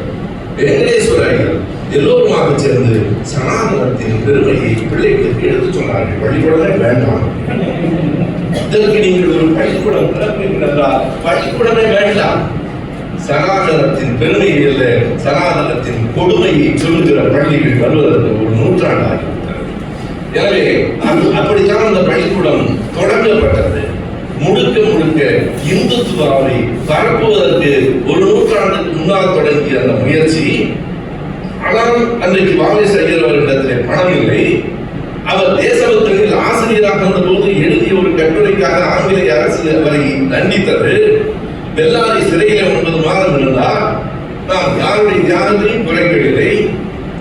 வெங்கடேஸ்வரர்கள் எல்லோருமாக சேர்ந்து சனாதனத்தின் பெருமையை பிள்ளைகளுக்கு எடுத்து சொன்னார்கள். பள்ளிக்கூடமே வேண்டாம், இதற்கு நீங்கள் ஒரு பள்ளிக்கூடம் என்றால் பள்ளிக்கூடமே வேண்டாம். சனாதனத்தின் பெருமையை இல்லை, சனாதனத்தின் கொடுமையை சொல்லுகிற பள்ளிகள் வருவதற்கு ஒரு நூற்றாண்டாகி. எனவே அப்படித்தான் அந்த பள்ளிக்கூடம் தொடங்கப்பட்டது. முழுக்க முழுக்க இந்துத்துவாவை பரப்புவதற்கு ஒரு நூற்றாண்டுக்கு முன்னால் தொடங்கிய அந்த முயற்சி. ஆனால் அன்றைக்கு வாவேஸ் ஐயர் அவர்களிடத்திலே பணம் இல்லை. அவர் தேசபக்தனில் ஆசிரியராக இருந்த போது எழுதிய ஒரு கட்டுரைக்காக ஆங்கிலேய அரசு அவரை தண்டித்தது. பெல்லாரி சிறையில 9 மாதம் இருந்தார். நாம் யாருடைய தியாகத்தையும் குறைக்கவில்லை.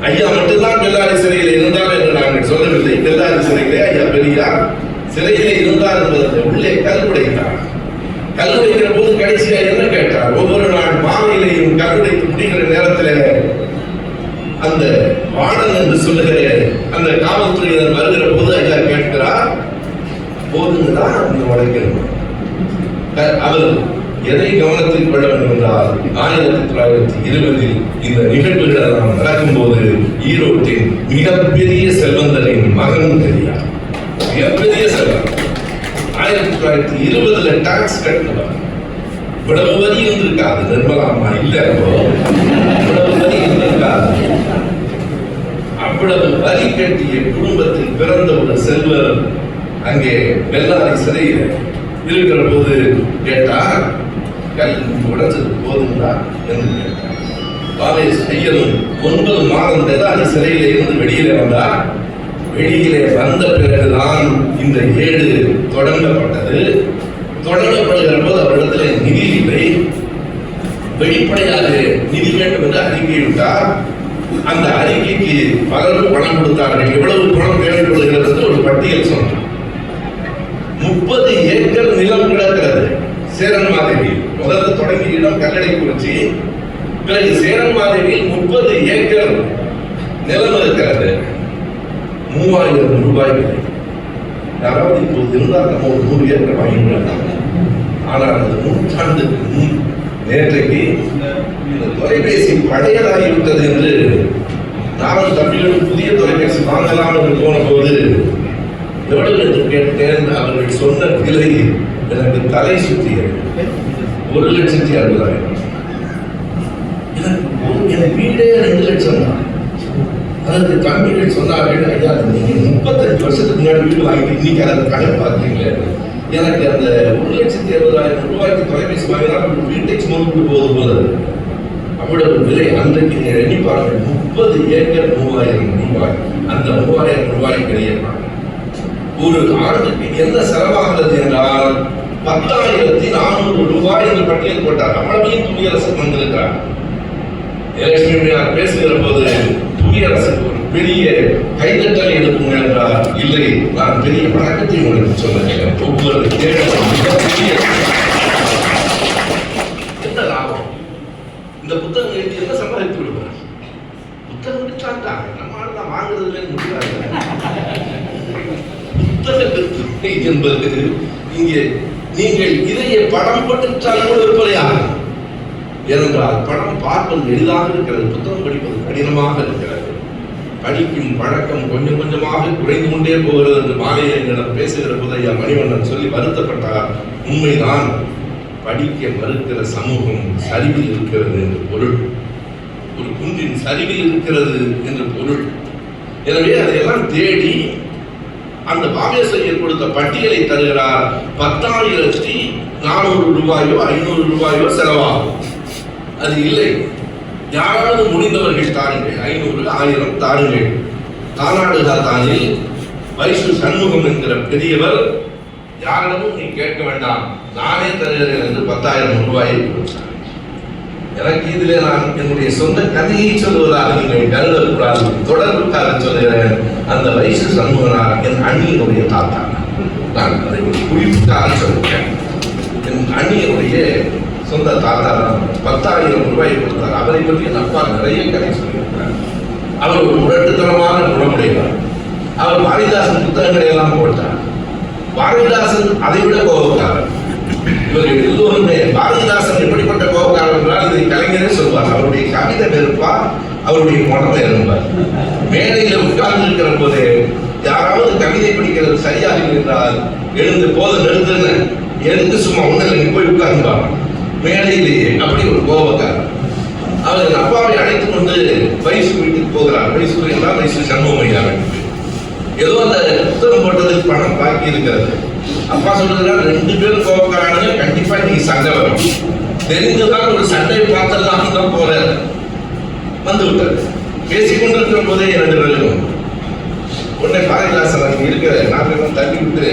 ஐயா மட்டும்தான் பெல்லாரி சிறையில் இருந்தார் என்று நாங்கள் சொல்லவில்லை. பெல்லாரி சிறையிலே ஐயா பெரியார் சிறையிலே இருந்தார் என்பதற்கு உள்ளே கல்லுடைத்தார். கல்லுடைக்கிற போது கடைசியா என்ன கேட்டார்? ஒவ்வொரு நாள் மாலையிலையும் கல்லுடைத்து முடிகிற நேரத்தில் அந்த வார்டன் என்று சொல்லுகிற அந்த காவல்துறையினர் வருகிற போது ஐயா கேட்கிறார், போதுங்கதான் அந்த வழக்கணும். அவர் எதை கவனத்தில் கொள்ள வேண்டும் என்றால் 1920 இந்த நிகழ்வுகள் எல்லாம் நடக்கும் போது ஈரோட்டின் மிகப்பெரிய செல்வந்தரின் மகன் பெரியார், மிகப்பெரிய செல்வம். 1920 டாக்ஸ் கட்டினவர். இவ்வளவு வரி இருந்திருக்காது. நிர்மலா அம்மா இல்ல, இவ்வளவு வரி இருந்திருக்காது. அவ்வளவு வரி கட்டிய குடும்பத்தில் பிறந்த ஒரு செல்வர் அங்கே பெல்லாரி சிறையில் இருக்கிற போது கேட்டார், கல் உடைச்சது போதுங்களா என்று கேட்டார். வாவேஸ் ஐயரும் 9 மாதம் பெல்லாரி சிறையில இருந்து வெளியிலே வந்தார். வெளியிலே வந்த பிறகுதான் இந்த ஏடு தொடங்கப்பட்டது. தொடங்கப்படுகிற போது அவரிடத்தில் நிதி இல்லை. வெளிப்படையாக நிதி வேண்டும் என்று அறிக்கை விட்டார். அந்த அறிக்கைக்கு பலரும் பணம் கொடுத்தார்கள். எவ்வளவு பணம் தேவைப்படுகிறது ஒரு பட்டியல் சொன்னார். 30 ஏக்கர் நிலம் கிடக்கிறது சேரன் மாதேவி. முதல்ல தொடங்கி இடம் கல்லடைக்குறிச்சி, பிறகு சேரன் மாதேவியில் 30 ஏக்கர் நிலம் இருக்கிறது. 3000 ரூபாய். யாராவது இப்போது இருந்தால் நம்ம ஒரு 100 ஏக்கர் வாங்கிட்டாங்க. ஆனால் அது நூற்றாண்டுக்கு முன் நேற்றைக்கு இந்த தொலைபேசி பழையதாகிவிட்டது என்று நானும் தம்பிகளும் புதிய தொலைபேசி வாங்கலாம் என்று போன போது எவ்வளவு என்று கேட்டேன். அவர்கள் சொன்ன விலை எனக்கு தலை சுற்றியது. 1,60,60,000. என் வீடே 2 லட்சம் தான். அதற்கு தம்பிகள் சொன்னார்கள், ஐயா நீங்க 35 வருஷத்துக்கு முன்னாடி வீடு வாங்கிட்டு இன்னைக்கு அதை கடை பார்த்தீங்களே, எனக்கு அந்த 1,60,70,000 ரூபாய்க்கு தொலைபேசி வாங்கினால் வீட்டை சுமந்து போது போல அவ்வளவு விலை. அன்றைக்கு எண்ணி பாருங்கள், 30 ஏக்கர் 3000 ரூபாய். அந்த 3000 ரூபாய் கிடையாது. ஒரு ஆண்டுக்கு என்ன செலவாகிறது என்றால் 10,400 ரூபாய் என்று பட்டியல் போட்டார். அவ்வளவையும் புவியரசு வந்திருக்கிறார். பேசுகிற போது புவியரசுக்கு ஒரு பெரிய கைதட்டல் எடுக்கும் என்றார். இல்லை, நான் பெரிய வழக்கத்தை உங்களுக்கு சொல்லுகிறேன். ஒவ்வொரு என்ன லாபம்? இந்த புத்தகம் எழுதி என்ன சம்பாதித்து விடுவார்? புத்தகம் விட்டாங்க, நம்ம தான் வாங்குறதுல முடியாது. புத்தகத்திற்கு என்பது இங்கே நீங்கள் இதையே படம் போட்டுவிட்டால் கூட விற்பனையாகும். ஏனென்றால் படம் பார்ப்பது எளிதாக இருக்கிறது, புத்தகம் படிப்பது கடினமாக இருக்கிறது. படிக்கும் பழக்கம் கொஞ்சம் கொஞ்சமாக குறைந்து கொண்டே போகிறது என்று மாலையை என்னிடம் பேசுகிற போது ஐயா மணிவண்ணன் சொல்லி வருத்தப்பட்டார். உண்மைதான், படிக்க மறுக்கிற சமூகம் சரிவில் இருக்கிறது என்று பொருள். ஒரு குன்றின் சரிவில் இருக்கிறது என்று பொருள். எனவே அதையெல்லாம் தேடி அந்த பாவேசையர் கொடுத்த பட்டியலை தருகிறார். 10,400 ரூபாயோ 500 ரூபாயோ செலவாகும். அது இல்லை, யாராவது முடிந்தவர்கள் தாருங்கள், 500 1000 தாருங்கள். தானாடுகா தானில் வைசு சண்முகம் என்கிற பெரியவர் யாரிடமும் நீ கேட்க வேண்டாம், நானே தருகிறேன் என்று 10,000 ரூபாயை கொடுத்தார். எனக்கு இதிலே நான் என்னுடைய சொந்த கதையை சொல்வதாக நீங்கள் கருதக்கூடாது, தொடர்புக்காக சொல்கிறேன். அந்த வைசு சண்முகனார் என் அண்ணியினுடைய தாத்தா. நான் அதை குறிப்பிட்டாக சொல்கிறேன். என் அண்ணியினுடைய சொந்த தாத்தா தான் 10,000 ரூபாயை கொடுத்தார். அவரை பற்றி என் அப்பா நிறைய கதை சொல்லியிருக்கிறார். அவர் ஒரு முரட்டுத்தனமான குணமுடையவர். அவர் பாரதிதாசன் புத்தகங்களை எல்லாம் போட்டார். பாரதிதாசன் அதை விட கோபக்காரர். இவர்கள் எல்லோருமே பாரதிதாசன் எப்படிப்பட்ட கோபக்காரர் என்றால் இதை கலைஞரே சொல்வார். அவருடைய கவிதை வெறுப்பார், அவருடைய மனம் இருப்பார். மேடையில் உட்கார்ந்து இருக்கிற போதே யாராவது கவிதை படிக்கிறது சரியாக இருந்தால் எழுந்து போத நிறுத்துன்னு எழுந்து சும்மா ஒன்றில் போய் உட்கார்ந்துவாங்க மேடையிலேயே. அப்படி ஒரு கோபக்காரர். அவர் அப்பாவை அழைத்துக் கொண்டு வைசு வீட்டுக்கு போகிறார். வைசு என்றால் வைசு சண்முகையா வீட்டுக்கு. ஏதோ அந்த புத்தகம் போட்டதுக்கு பணம் பாக்கி இருக்கிறது. அப்பா சொல்லுகிறார், 2 பேரும் கோபக்காரானுங்க, கண்டிப்பா இன்னைக்கு சண்டை வரும். தெரிந்துதான் ஒரு சண்டையை பார்த்தெல்லாம் தான் போற வந்து விட்டார். பேசிக்கொண்டிருக்கிற போதே 2 பேரும் உடனே பாரதிதாசன் அங்கே இருக்கிற நாட்கள் தள்ளி விட்டு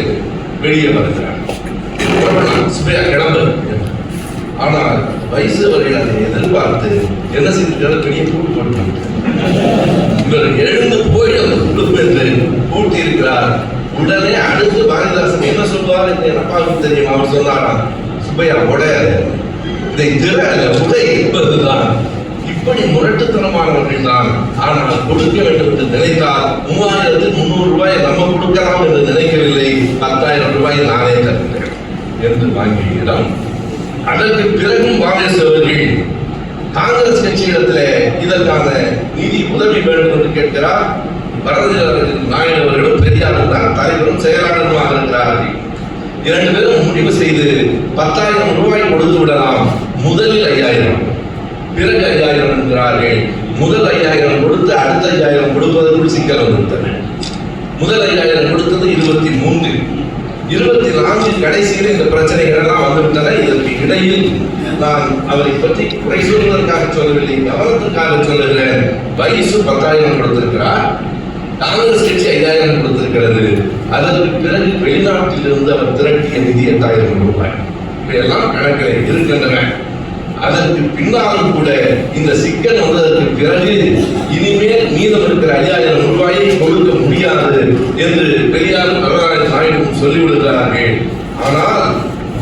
வெளியே வருகிறார். சுபையா கிளம்பு. ஆனால் வயசு அவர்கள் அதை எதிர்பார்த்து என்ன செய்திருக்கிறார், பெரிய பூட்டு போட்டு இவர் எழுந்து போய் அந்த குடும்பம் என்று பூட்டி இருக்கிறார். உடனே அடுத்து பாரதிதாசன் என்ன சொல்வார் என்று என் அப்பாவுக்கு தெரியும். அவர் சொன்னாராம், சுப்பையா உடையாது, இதை திற உடை என்பதுதான். இப்படி முரட்டுத்தனமானவர்கள் தான். ஆனால் கொடுக்க வேண்டும் என்று நினைத்தால் 3,300 ரூபாயை நம்ம கொடுக்கலாம் என்று நினைக்கவில்லை. 10,000 ரூபாயை நானே தருகிறேன் என்று வாங்கியிடம். அதற்கு பிறகும் பாவேசு அவர்கள் காங்கிரஸ் கட்சியிடத்தில் இதற்கான நிதி உதவி வேண்டும் என்று கேட்கிறார். பரதேவர்கள் நாயுடு அவர்களும் பெரியாரும் தான் தலைவரும் செயலாளருமாக இருக்கிறார்கள். 2 பேரும் முடிவு செய்து 10,000 ரூபாய் கொடுத்து விடலாம். முதலில் 5,000, பிறகு 5,000 என்கிறார்கள். முதல் 5,000 கொடுத்து அடுத்த 5,000 கொடுப்பதற்குள் சிக்கல் வந்துவிட்டன. முதல் 5,000 கொடுத்தது 23, 24 கடைசியில் இந்த பிரச்சனைகள் எல்லாம் வந்துவிட்டன. இதற்கு இடையில் நான் அவரை பற்றி குறை சொல்வதற்காக சொல்லவில்லை, கவனத்திற்காக சொல்லுகிறேன். வயசு 10,000 கொடுத்திருக்கிறார், காங்கிரஸ் கட்சி 5,000 கொடுத்திருக்கிறது. அதற்கு பிறகு வெளிநாட்டில் இருந்து அவர் திரட்டிய நிதி 8,000 ரூபாய். இவையெல்லாம் கணக்கில் இருக்கின்றன. அதற்கு பின்னாலும் கூட இந்த சிக்கல் வந்ததற்கு பிறகு இனிமேல் மீதம் இருக்கிற 5000 ரூபாயை கொடுக்க முடியாது என்று பெரியாரும் கருணாநிதி நாயுடும் சொல்லிவிடுகிறார்கள். ஆனால்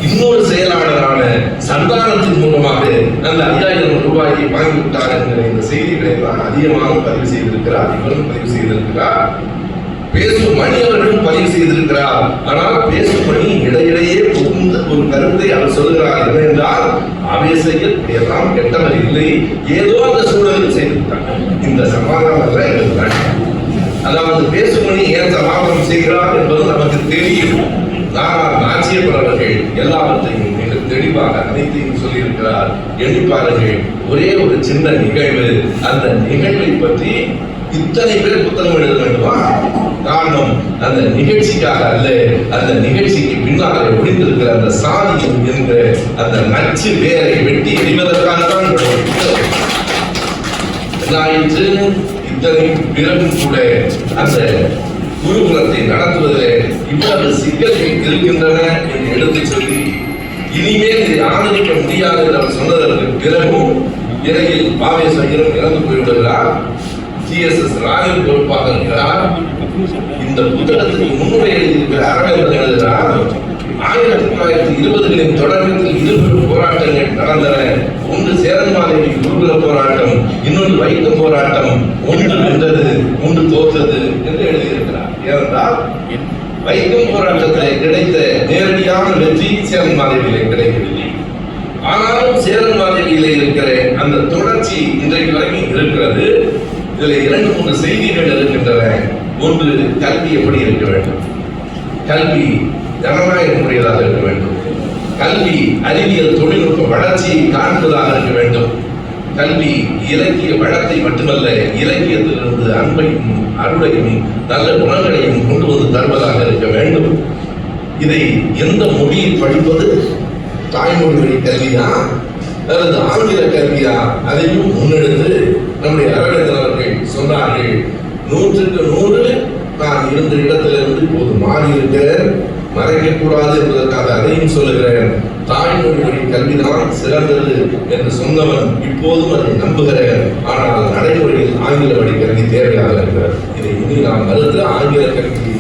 இன்னொரு செயலாளரான சந்தானத்தின் மூலமாக அந்த 5000 ரூபாயை வாங்கிவிட்டார் என்கிற இந்த செய்திகளை தான் அதிகமாக பதிவு செய்திருக்கிறார். இவரும் பதிவு செய்திருக்கிறார், பேசும் மணி அவர்களும் பதிவு செய்திருக்கிறார். ஆனால் பேசும் மணி இடையிடையே புகுந்து ஒரு கருத்தை அவர் சொல்கிறார். என்னவென்றால், ஆவேசையில் எல்லாம் கெட்டவர் இல்லை, ஏதோ அந்த சூழலில் செய்திருக்காங்க. இந்த சமாதானம் எழுதுகிறாங்க. அதாவது பேசும் மணி ஏன் சமாதானம் செய்கிறார் என்பது நமக்கு தெரியும். நாச்சியப்பரவர்கள் எல்லாவற்றையும் மிக தெளிவாக அனைத்தையும் சொல்லியிருக்கிறார். எண்ணிப்பாளர்கள் ஒரே ஒரு சின்ன நிகழ்வு, அந்த நிகழ்வை பற்றி இத்தனை பேர் புத்தகம் எழுத வேண்டுமா? காரணம் அந்த நிகழ்ச்சிக்காக அல்ல, அந்த நிகழ்ச்சிக்கு பின்னாலே ஒளிந்திருக்கிற அந்த சாதி என்கிற அந்த நச்சு வேரை வெட்டி எறிவதற்காகத்தான் என்னாயிற்று. இத்தனை பிறகும் கூட அந்த குருகுலத்தை நடத்துவதில் இவ்வளவு சிக்கல்கள் இருக்கின்றன என்று எடுத்துச் சொல்லி இனிமேல் இதை ஆதரிக்க முடியாது என்று அவர் சொன்னதற்கு பிறகும் இடையில் பாவேசையரும் இறந்து போய்விடுகிறார். TSS ராஜன் பொறுப்பாக இருக்கிறார். இந்த புத்தகத்துக்கு முன்னுரை எழுதியிருக்கிற அரவிந்தன் எழுதுகிறார், 1920களின் தொடக்கத்தில் இருபெரும் போராட்டங்கள் நடந்தன. ஒன்று சேரன்மாதேவி குருகுல போராட்டம், இன்னொன்று வைக்கம் போராட்டம். ஒன்று வென்றது, ஒன்று தோற்றது என்று எழுதியிருக்கிறார். ஏனென்றால் வைக்கம் போராட்டத்தில் கிடைத்த நேரடியான வெற்றி சேரன்மாதேவியிலே கிடைக்கவில்லை. ஆனாலும் சேரன்மாதேவியிலே இருக்கிற அந்த தொடர்ச்சி இன்றைக்கு வரைக்கும் இருக்கிறது. இதில் 2-3 செய்திகள் இருக்கின்றன. ஒன்று, கல்வி எப்படி இருக்க வேண்டும், கல்வி ஜனநாயக முறையதாக இருக்க வேண்டும், கல்வி அறிவியல் தொழில்நுட்ப வளர்ச்சியை காண்பதாக இருக்க வேண்டும், கல்வி இலக்கிய வளத்தை மட்டுமல்ல, இலக்கியத்திலிருந்து அன்பையும் அருளையும் நல்ல குணங்களையும் கொண்டு வந்து தருவதாக இருக்க வேண்டும். இதை எந்த மொழியில் படிப்பது, தாய்மொழி வழி கல்வியா அல்லது ஆங்கில கல்வியா, அதையும் முன்னெடுத்து நம்முடைய அரவிந்தன் அவர்கள் சொன்னார்கள். 100க்கு 100 நான் இருந்த இடத்திலிருந்து இப்போது மாறி இருக்கிறேன், மறைக்கக்கூடாது என்பதற்காக அதையும் சொல்லுகிறேன். தாய்மொழி வழி கல்விதான் சிறந்தது என்று சொன்னவன் இப்போதும் அதை நம்புகிறேன். ஆனால் நடைமுறையில் ஆங்கில வழி கல்வி தேவையாக இருக்கிறது. இதை இனி நாம் மறுத்து ஆங்கில கல்வி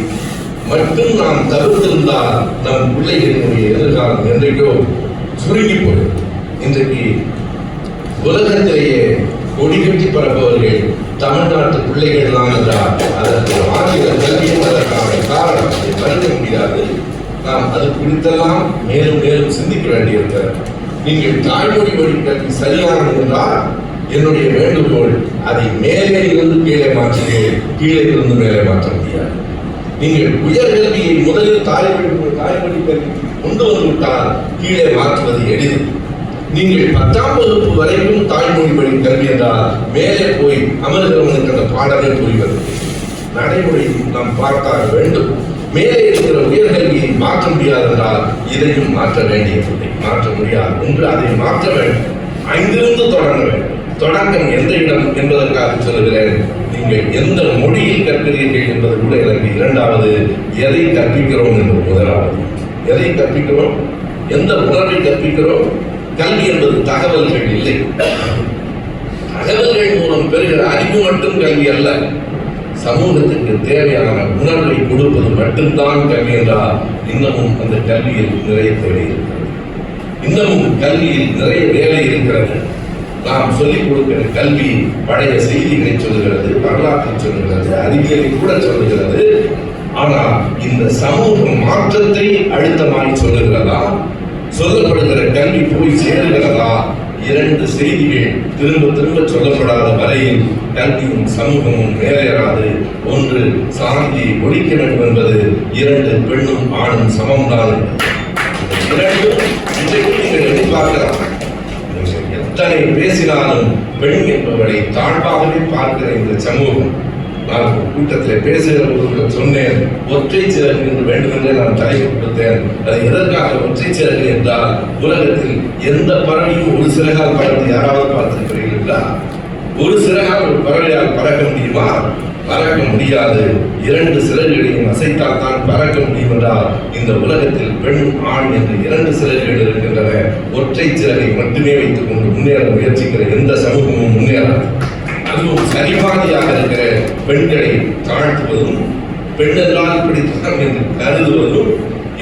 மட்டும் நாம் தவிர்த்திருந்தால் நம் பிள்ளைகளினுடைய எதிர்காலம் என்றைக்கோ சுருங்கி போய் இன்றைக்கு உலகத்திலேயே கொடி கட்டி பரப்பவர்கள் தமிழ்நாட்டு பிள்ளைகள் தான் என்றால் அதற்கு ஆங்கில கல்வியும் அதற்கான காரணம். அதை மறுக்க முடியாது. நாம் அது குறித்தெல்லாம் மேலும் மேலும் சிந்திக்க வேண்டியிருக்கிறது. நீங்கள் தாய்மொழி வழி கல்வி சரியானது என்றால் என்னுடைய வேண்டுகோள், அதை மேலே இருந்து கீழே மாற்றுகிறேன், கீழே இருந்து மேலே மாற்ற முடியாது. நீங்கள் உயர்கல்வியை முதலில் தாய்மொழி கல்வி கொண்டு வந்துவிட்டால் கீழே மாற்றுவது எளிது. நீங்கள் 10ஆம் வகுப்பு வரைக்கும் தாய்மொழி வழி கல்வி என்றால் மேலே போய் அமர்கிறவனுக்கு அந்த பாடமே புரிவது. நடைமுறை நாம் பார்த்தாக வேண்டும். மேலே இருக்கிற உயர்கல்வியை மாற்ற முடியாது என்றால் இதையும் மாற்ற வேண்டியதில்லை, மாற்ற முடியாது. ஒன்று அதை மாற்ற வேண்டும், அங்கிருந்து தொடங்க வேண்டும். தொடக்கம் எந்த இடம் என்பதற்காக சொல்லுகிறேன். நீங்கள் எந்த மொழியில் கற்கிறீர்கள் என்பது கூட எனக்கு இரண்டாவது. எதை கற்பிக்கிறோம் என்பது முதலாவது. எதை கற்பிக்கிறோம், எந்த உணர்வை கற்பிக்கிறோம். கல்வி என்பது தகவல்கள் இல்லை. தகவல்கள் மூலம் பெறுகிற அறிவு மட்டும் கல்வி அல்ல. சமூகத்துக்கு தேவையான உணர்வை கொடுப்பது மட்டும்தான் கல்வி என்றால் இன்னமும் அந்த கல்வியில் நிறைய தேவை இருக்கிறது. இன்னமும் கல்வியில் நிறைய வேலை இருக்கிறது. நாம் சொல்லிக் கொடுக்கிற கல்வி பழைய செய்திகளை சொல்லுகிறது, வரலாற்றை சொல்லுகிறது, அறிவியலை கூட சொல்லுகிறது. ஆனால் இந்த சமூக மாற்றத்தை அழுத்தமாய் சொல்லுகிறதா, சொல்லப்படுகிற கல்வி போய் சேருகிறதா? 2 செய்திகள் திரும்ப திரும்ப சொல்லப்படாத வரையில் கல்வியும் சமூகமும் மேலேறாது. ஒன்று, சாந்தியை ஒழிக்க வேண்டும் என்பது. 2, பெண்ணும் ஆணும் சமம்தான். 2 இன்றைக்கு நீங்கள் எதிர்பார்க்கலாம். எத்தனை பேசினாலும் பெண் என்பவரை தாழ்வாகவே பார்க்கிற இந்த சமூகம். நான் கூட்டத்தில் பேசுகிற ஒரு சொன்னேன், ஒற்றை சிறகு என்று வேண்டுமென்றே நான் தலைப்பு கொடுத்தேன். அது எதற்காக ஒற்றை சிறகு என்றால், உலகத்தில் எந்த பறவையும் ஒரு சிறகால் பறந்து யாராவது பார்த்திருக்கிறீர்களா? ஒரு சிறகால் ஒரு பறவையால் பறக்க முடியுமா? பறக்க முடியாது. 2 சிறகுகளையும் அசைத்தால் தான் பறக்க முடியும் என்றால் இந்த உலகத்தில் பெண் ஆண் என்று 2 சிறகுகள் இருக்கின்றன. ஒற்றை சிறகை மட்டுமே வைத்துக் கொண்டு முன்னேற முயற்சிக்கிற எந்த சமூகமும் முன்னேறாது. அதுவும் சரிபாதியாக இருக்கிற பெண்களை தாழ்த்துவதும் பெண்ணெல்லாம் இப்படித்தான் என்று கருதுவதும்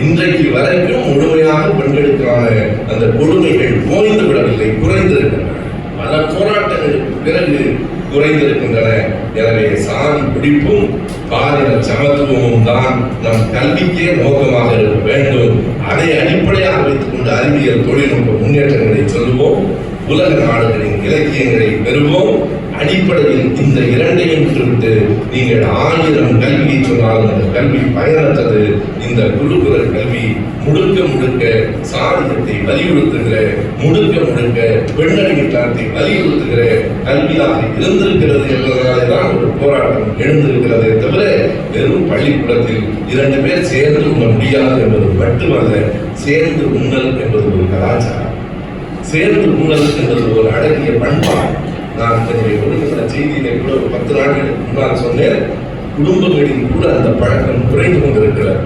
இன்றைக்கு வரைக்கும் முழுமையாக பெண்களுக்கான அந்த கொடுமைகள் ஓய்ந்து விடவில்லை, குறைந்திருக்கின்றன. பல போராட்டங்களுக்கு பிறகு குறைந்திருக்கின்றன. எனவே சாதி பிடிப்பும் பாலின சமத்துவமும் தான் நம் கல்விக்கே நோக்கமாக இருக்க வேண்டும். அதை அடிப்படையாக வைத்துக் கொண்டு அறிவியல் தொழில்நுட்ப முன்னேற்றங்களை சொல்லுவோம், உலக நாடுகளின் இலக்கியங்களை பெறுவோம். அடிப்படையில் இந்த 2ஐயும் விட்டுவிட்டு நீங்கள் 1000 கல்வியை சொன்னாலும் அந்த கல்வி பயனற்றது. இந்த குருகுல கல்வி முழுக்க முழுக்க சாதியத்தை வலியுறுத்துகிற, முழுக்க முழுக்க பெண்ணடிமைத்தனத்தை வலியுறுத்துகிற கல்வியாக இருந்திருக்கிறது என்பதனாலே தான் ஒரு போராட்டம் எழுந்திருக்கிறதே தவிர வெறும் பள்ளிக்கூடத்தில் 2 பேர் சேர்ந்து உண்ண முடியாது என்பது மட்டுமல்ல. சேர்ந்து உண்ணல் என்பது ஒரு கலாச்சாரம், சேர்ந்து உண்ணல் என்பது ஒரு அழகிய பண்பாடு. நான் என்னுடைய கொடுக்கிற செய்தியிலே கூட ஒரு 10 நாட்களுக்கு முன்னால் சொன்னேன், குடும்பங்களில் கூட அந்த பழக்கம் குறைந்து கொண்டிருக்கிறது.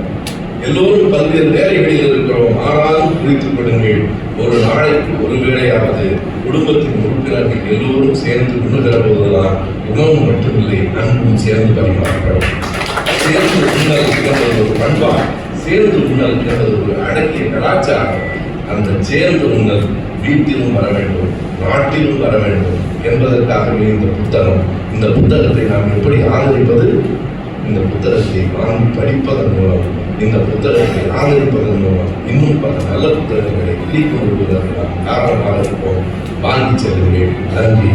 எல்லோரும் பல்வேறு வேலைகளில் இருக்கிறோம், ஆனாலும் குறித்துக் கொள்ளுங்கள், ஒரு நாளைக்கு ஒரு வேளையாவது குடும்பத்தின் உறுப்பினர்கள் எல்லோரும் சேர்ந்து உண்ணுகிற போதுதான் உணவு மட்டுமில்லை, அன்பும் சேர்ந்து பரிமாறப்படும். சேர்ந்து உண்ணல் என்பது ஒரு பண்பாடு, சேர்ந்து உண்ணல் என்பது ஒரு அழகிய கலாச்சாரம். அந்த சேர்ந்து உண்ணல் வீட்டிலும் வர வேண்டும், நாட்டிலும் வர வேண்டும் என்பதற்காகவே இந்த புத்தகம். இந்த புத்தகத்தை நாம் எப்படி ஆதரிப்பது? இந்த புத்தகத்தை வாங்கி படிப்பதன் மூலம், இந்த புத்தகத்தை ஆதரிப்பதன் மூலம் இன்னும் பல நல்ல புத்தகங்களை வெளிக்கொண்டு வருவதற்கு நாம் காரணமாக இருப்போம். வாங்கி செல்லுங்கள். நன்றி.